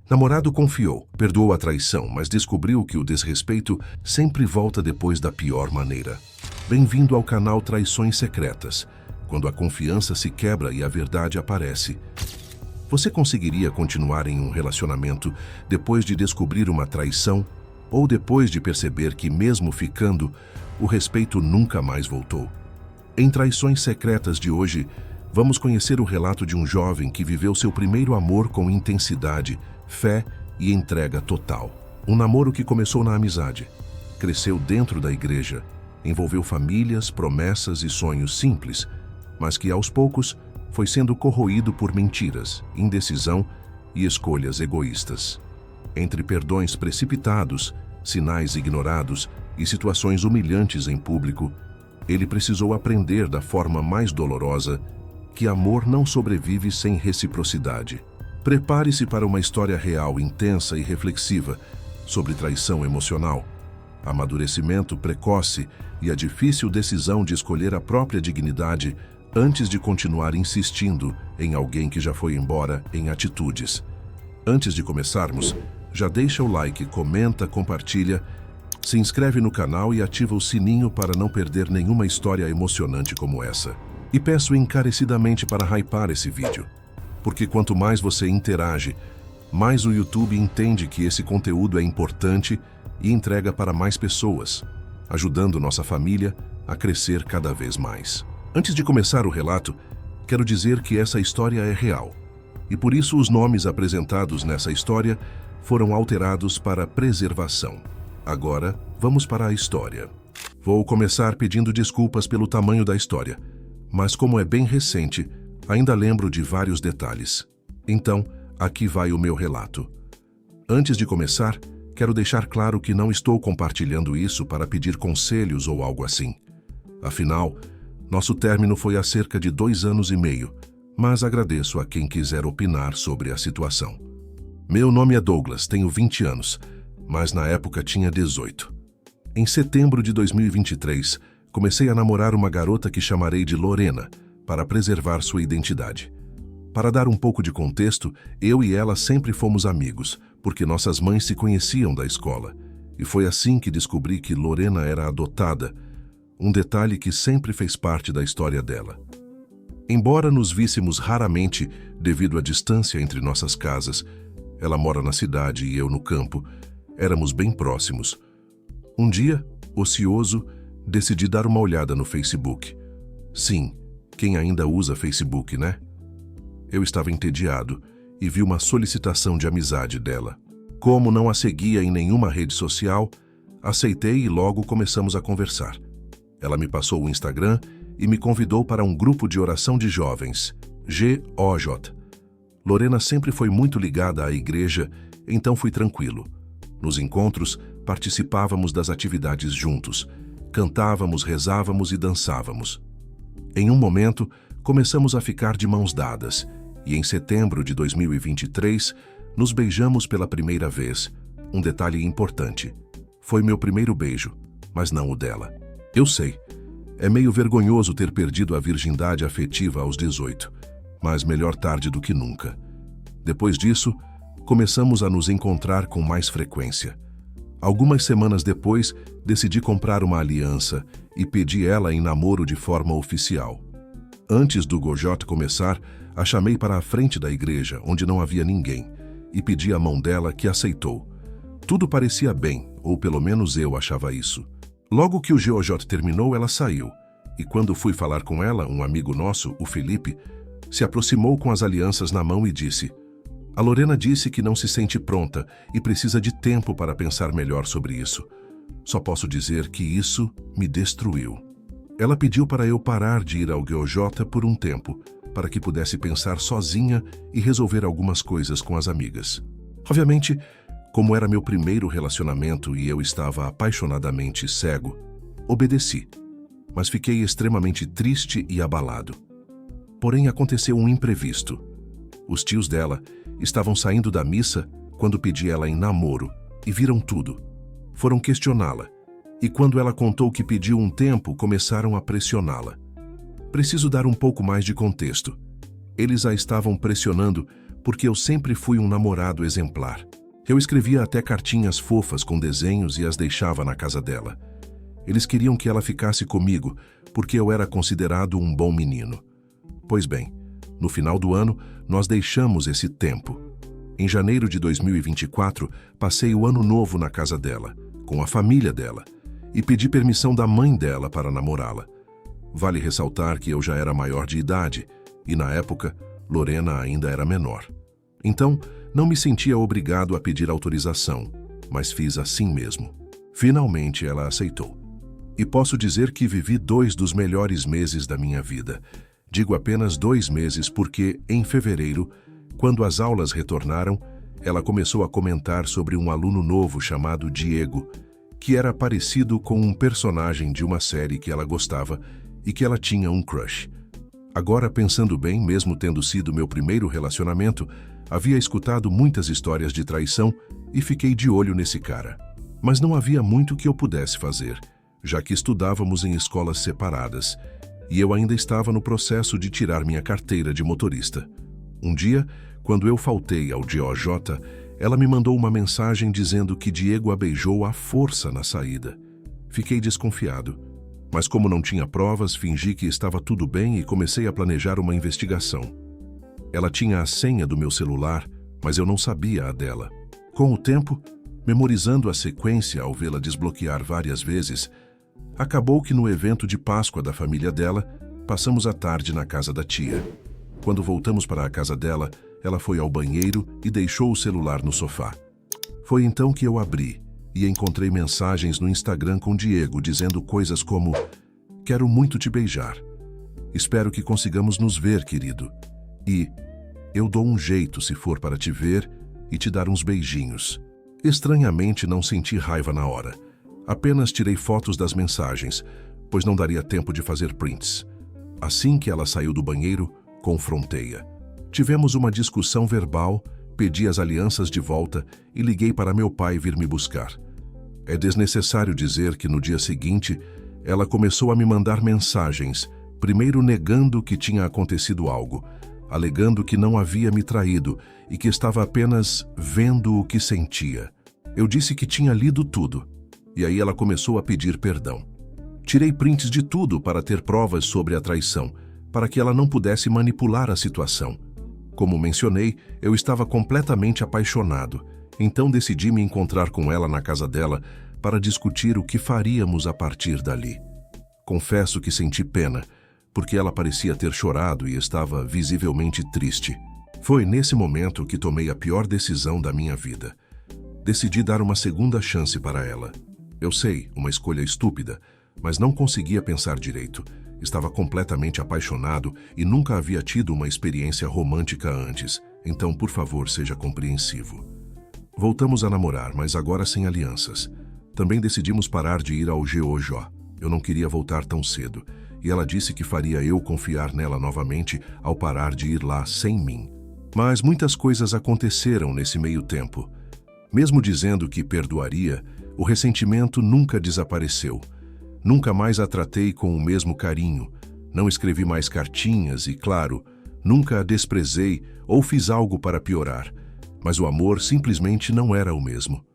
Namorado confiou, perdoou a traição, mas descobriu que o desrespeito sempre volta depois da pior maneira. Bem-vindo ao canal Traições Secretas, quando a confiança se quebra e a verdade aparece. Você conseguiria continuar em um relacionamento depois de descobrir uma traição ou depois de perceber que, mesmo ficando, o respeito nunca mais voltou? Em Traições Secretas de hoje, vamos conhecer o relato de um jovem que viveu seu primeiro amor com intensidade, fé e entrega total. Um namoro que começou na amizade, cresceu dentro da igreja, envolveu famílias, promessas e sonhos simples, mas que aos poucos foi sendo corroído por mentiras, indecisão e escolhas egoístas. Entre perdões precipitados, sinais ignorados e situações humilhantes em público, ele precisou aprender da forma mais dolorosa que amor não sobrevive sem reciprocidade. Prepare-se para uma história real, intensa e reflexiva sobre traição emocional, amadurecimento precoce e a difícil decisão de escolher a própria dignidade antes de continuar insistindo em alguém que já foi embora em atitudes. Antes de começarmos, já deixa o like, comenta, compartilha, se inscreve no canal e ativa o sininho para não perder nenhuma história emocionante como essa. E peço encarecidamente para hypar esse vídeo, porque quanto mais você interage, mais o YouTube entende que esse conteúdo é importante e entrega para mais pessoas, ajudando nossa família a crescer cada vez mais. Antes de começar o relato, quero dizer que essa história é real, e por isso os nomes apresentados nessa história foram alterados para preservação. Agora, vamos para a história. Vou começar pedindo desculpas pelo tamanho da história, mas como é bem recente, ainda lembro de vários detalhes. Então, aqui vai o meu relato. Antes de começar, quero deixar claro que não estou compartilhando isso para pedir conselhos ou algo assim. Afinal, nosso término foi há cerca de 2 anos e meio, mas agradeço a quem quiser opinar sobre a situação. Meu nome é Douglas, tenho 20 anos, mas na época tinha 18. Em setembro de 2023, comecei a namorar uma garota que chamarei de Lorena, para preservar sua identidade. Para dar um pouco de contexto, eu e ela sempre fomos amigos, porque nossas mães se conheciam da escola, e foi assim que descobri que Lorena era adotada, um detalhe que sempre fez parte da história dela. Embora nos víssemos raramente devido à distância entre nossas casas, ela mora na cidade e eu no campo, éramos bem próximos. Um dia, ocioso, decidi dar uma olhada no Facebook. Sim, quem ainda usa Facebook, né? Eu estava entediado e vi uma solicitação de amizade dela. Como não a seguia em nenhuma rede social, aceitei e logo começamos a conversar. Ela me passou o Instagram e me convidou para um grupo de oração de jovens, GOJ. Lorena sempre foi muito ligada à igreja, então fui tranquilo. Nos encontros, participávamos das atividades juntos. Cantávamos, rezávamos e dançávamos. Em um momento, começamos a ficar de mãos dadas e em setembro de 2023, nos beijamos pela primeira vez. Um detalhe importante. Foi meu primeiro beijo, mas não o dela. Eu sei, é meio vergonhoso ter perdido a virgindade afetiva aos 18, mas melhor tarde do que nunca. Depois disso, começamos a nos encontrar com mais frequência. Algumas semanas depois, decidi comprar uma aliança e pedi ela em namoro de forma oficial. Antes do GOJ começar, a chamei para a frente da igreja, onde não havia ninguém, e pedi a mão dela, que aceitou. Tudo parecia bem, ou pelo menos eu achava isso. Logo que o GOJ terminou, ela saiu, e quando fui falar com ela, um amigo nosso, o Felipe, se aproximou com as alianças na mão e disse: "A Lorena disse que não se sente pronta e precisa de tempo para pensar melhor sobre isso. Só posso dizer que isso me destruiu." Ela pediu para eu parar de ir ao GOJ por um tempo, para que pudesse pensar sozinha e resolver algumas coisas com as amigas. Obviamente, como era meu primeiro relacionamento e eu estava apaixonadamente cego, obedeci, mas fiquei extremamente triste e abalado. Porém, aconteceu um imprevisto. Os tios dela estavam saindo da missa quando pedi ela em namoro e viram tudo. Foram questioná-la, e quando ela contou que pediu um tempo, começaram a pressioná-la. Preciso dar um pouco mais de contexto. Eles a estavam pressionando porque eu sempre fui um namorado exemplar. Eu escrevia até cartinhas fofas com desenhos e as deixava na casa dela. Eles queriam que ela ficasse comigo, porque eu era considerado um bom menino. Pois bem, no final do ano, nós deixamos esse tempo. Em janeiro de 2024, passei o ano novo na casa dela, com a família dela, e pedi permissão da mãe dela para namorá-la. Vale ressaltar que eu já era maior de idade, e na época, Lorena ainda era menor. Então, não me sentia obrigado a pedir autorização, mas fiz assim mesmo. Finalmente ela aceitou. E posso dizer que vivi 2 dos melhores meses da minha vida. Digo apenas 2 meses porque, em fevereiro, quando as aulas retornaram, ela começou a comentar sobre um aluno novo chamado Diego, que era parecido com um personagem de uma série que ela gostava e que ela tinha um crush. Agora, pensando bem, mesmo tendo sido meu primeiro relacionamento, havia escutado muitas histórias de traição e fiquei de olho nesse cara. Mas não havia muito que eu pudesse fazer, já que estudávamos em escolas separadas, e eu ainda estava no processo de tirar minha carteira de motorista. Um dia, quando eu faltei ao DOJ, ela me mandou uma mensagem dizendo que Diego a beijou à força na saída. Fiquei desconfiado, mas como não tinha provas, fingi que estava tudo bem e comecei a planejar uma investigação. Ela tinha a senha do meu celular, mas eu não sabia a dela. Com o tempo, memorizando a sequência ao vê-la desbloquear várias vezes, acabou que no evento de Páscoa da família dela, passamos a tarde na casa da tia. Quando voltamos para a casa dela, ela foi ao banheiro e deixou o celular no sofá. Foi então que eu abri e encontrei mensagens no Instagram com Diego dizendo coisas como: "Quero muito te beijar. Espero que consigamos nos ver, querido. E eu dou um jeito se for para te ver e te dar uns beijinhos." Estranhamente não senti raiva na hora. Apenas tirei fotos das mensagens, pois não daria tempo de fazer prints. Assim que ela saiu do banheiro, confrontei-a. Tivemos uma discussão verbal, pedi as alianças de volta e liguei para meu pai vir me buscar. É desnecessário dizer que no dia seguinte, ela começou a me mandar mensagens, primeiro negando que tinha acontecido algo, alegando que não havia me traído e que estava apenas vendo o que sentia. Eu disse que tinha lido tudo, e aí ela começou a pedir perdão. Tirei prints de tudo para ter provas sobre a traição, para que ela não pudesse manipular a situação. Como mencionei, eu estava completamente apaixonado, então decidi me encontrar com ela na casa dela para discutir o que faríamos a partir dali. Confesso que senti pena, porque ela parecia ter chorado e estava visivelmente triste. Foi nesse momento que tomei a pior decisão da minha vida. Decidi dar uma segunda chance para ela. Eu sei, uma escolha estúpida, mas não conseguia pensar direito. Estava completamente apaixonado e nunca havia tido uma experiência romântica antes, então, por favor, seja compreensivo. Voltamos a namorar, mas agora sem alianças. Também decidimos parar de ir ao GOJ. Eu não queria voltar tão cedo, e ela disse que faria eu confiar nela novamente ao parar de ir lá sem mim. Mas muitas coisas aconteceram nesse meio tempo. Mesmo dizendo que perdoaria, o ressentimento nunca desapareceu. Nunca mais a tratei com o mesmo carinho, não escrevi mais cartinhas e, claro, nunca a desprezei ou fiz algo para piorar, mas o amor simplesmente não era o mesmo.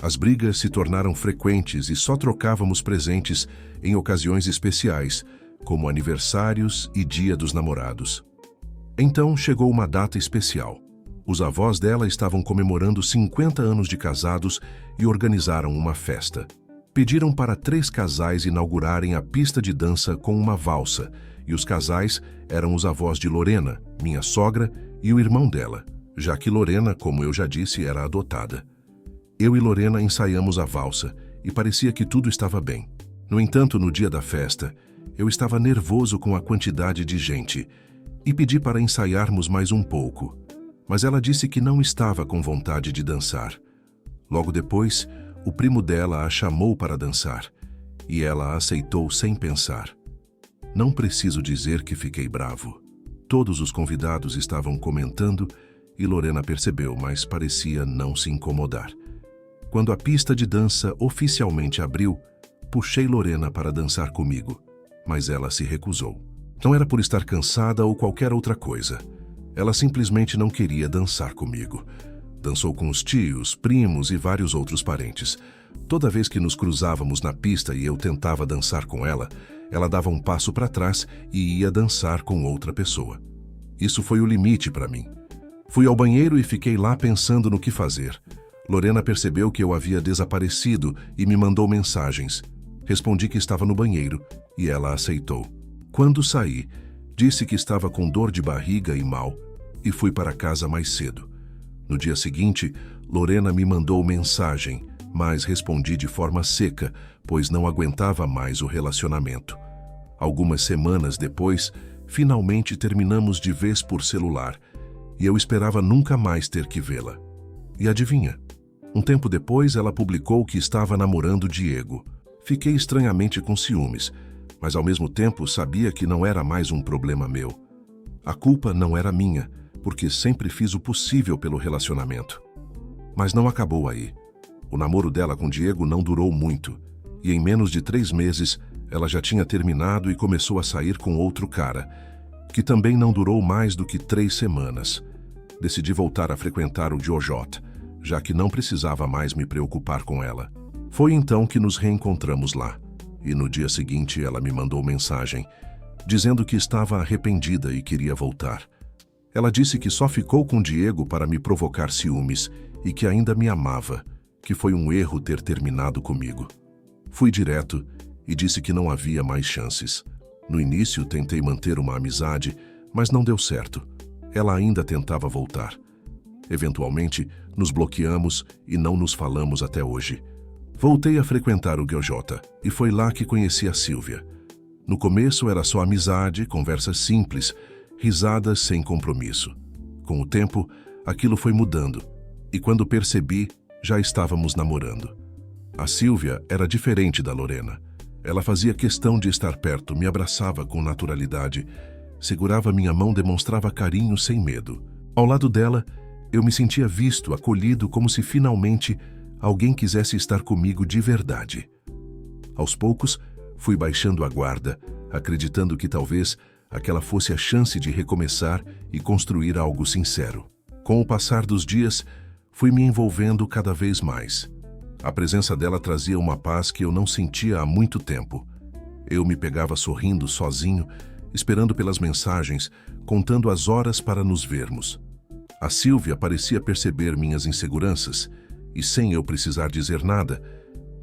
As brigas se tornaram frequentes e só trocávamos presentes em ocasiões especiais, como aniversários e Dia dos Namorados. Então chegou uma data especial. Os avós dela estavam comemorando 50 anos de casados e organizaram uma festa. Pediram para 3 casais inaugurarem a pista de dança com uma valsa, e os casais eram os avós de Lorena, minha sogra, e o irmão dela, já que Lorena, como eu já disse, era adotada. Eu e Lorena ensaiamos a valsa, e parecia que tudo estava bem. No entanto, no dia da festa, eu estava nervoso com a quantidade de gente, e pedi para ensaiarmos mais um pouco, mas ela disse que não estava com vontade de dançar. Logo depois, o primo dela a chamou para dançar, e ela aceitou sem pensar. Não preciso dizer que fiquei bravo. Todos os convidados estavam comentando e Lorena percebeu, mas parecia não se incomodar. Quando a pista de dança oficialmente abriu, puxei Lorena para dançar comigo, mas ela se recusou. Não era por estar cansada ou qualquer outra coisa. Ela simplesmente não queria dançar comigo. Dançou com os tios, primos e vários outros parentes. Toda vez que nos cruzávamos na pista e eu tentava dançar com ela, ela dava um passo para trás e ia dançar com outra pessoa. Isso foi o limite para mim. Fui ao banheiro e fiquei lá pensando no que fazer. Lorena percebeu que eu havia desaparecido e me mandou mensagens. Respondi que estava no banheiro e ela aceitou. Quando saí, disse que estava com dor de barriga e mal e fui para casa mais cedo. No dia seguinte, Lorena me mandou mensagem, mas respondi de forma seca, pois não aguentava mais o relacionamento. Algumas semanas depois, finalmente terminamos de vez por celular, e eu esperava nunca mais ter que vê-la. E adivinha? Um tempo depois, ela publicou que estava namorando Diego. Fiquei estranhamente com ciúmes, mas ao mesmo tempo sabia que não era mais um problema meu. A culpa não era minha, porque sempre fiz o possível pelo relacionamento. Mas não acabou aí. O namoro dela com Diego não durou muito, e em menos de 3 meses, ela já tinha terminado e começou a sair com outro cara, que também não durou mais do que 3 semanas. Decidi voltar a frequentar o Jojota, já que não precisava mais me preocupar com ela. Foi então que nos reencontramos lá, e no dia seguinte ela me mandou mensagem, dizendo que estava arrependida e queria voltar. Ela disse que só ficou com Diego para me provocar ciúmes e que ainda me amava, que foi um erro ter terminado comigo. Fui direto e disse que não havia mais chances. No início tentei manter uma amizade, mas não deu certo. Ela ainda tentava voltar. Eventualmente, nos bloqueamos e não nos falamos até hoje. Voltei a frequentar o Jojota e foi lá que conheci a Silvia. No começo era só amizade, conversas simples, risadas sem compromisso. Com o tempo, aquilo foi mudando, e quando percebi, já estávamos namorando. A Silvia era diferente da Lorena. Ela fazia questão de estar perto, me abraçava com naturalidade, segurava minha mão, demonstrava carinho sem medo. Ao lado dela, eu me sentia visto, acolhido, como se finalmente alguém quisesse estar comigo de verdade. Aos poucos, fui baixando a guarda, acreditando que talvez aquela fosse a chance de recomeçar e construir algo sincero. Com o passar dos dias, fui me envolvendo cada vez mais. A presença dela trazia uma paz que eu não sentia há muito tempo. Eu me pegava sorrindo sozinho, esperando pelas mensagens, contando as horas para nos vermos. A Silvia parecia perceber minhas inseguranças e, sem eu precisar dizer nada,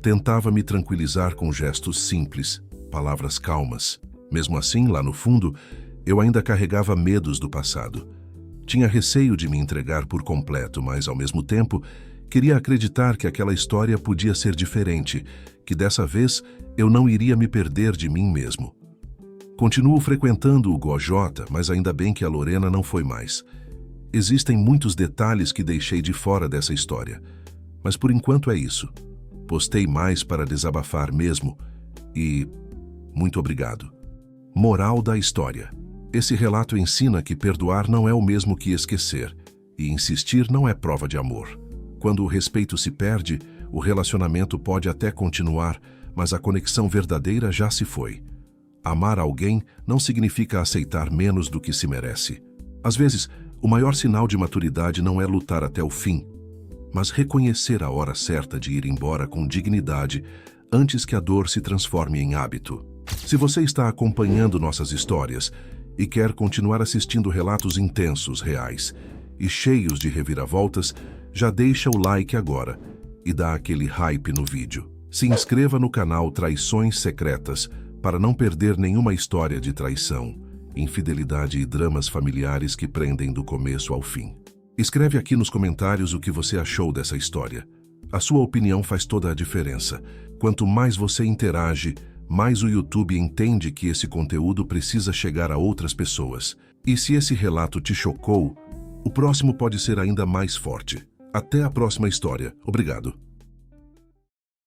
tentava me tranquilizar com gestos simples, palavras calmas. Mesmo assim, lá no fundo, eu ainda carregava medos do passado. Tinha receio de me entregar por completo, mas, ao mesmo tempo, queria acreditar que aquela história podia ser diferente, que dessa vez eu não iria me perder de mim mesmo. Continuo frequentando o Jojota, mas ainda bem que a Lorena não foi mais. Existem muitos detalhes que deixei de fora dessa história, mas por enquanto é isso. Postei mais para desabafar mesmo e... muito obrigado. Moral da história. Esse relato ensina que perdoar não é o mesmo que esquecer, e insistir não é prova de amor. Quando o respeito se perde, o relacionamento pode até continuar, mas a conexão verdadeira já se foi. Amar alguém não significa aceitar menos do que se merece. Às vezes, o maior sinal de maturidade não é lutar até o fim, mas reconhecer a hora certa de ir embora com dignidade antes que a dor se transforme em hábito. Se você está acompanhando nossas histórias e quer continuar assistindo relatos intensos, reais e cheios de reviravoltas, já deixa o like agora e dá aquele hype no vídeo. Se inscreva no canal Traições Secretas para não perder nenhuma história de traição, infidelidade e dramas familiares que prendem do começo ao fim. Escreve aqui nos comentários o que você achou dessa história. A sua opinião faz toda a diferença. Quanto mais você interage, mais o YouTube entende que esse conteúdo precisa chegar a outras pessoas. E se esse relato te chocou, o próximo pode ser ainda mais forte. Até a próxima história. Obrigado.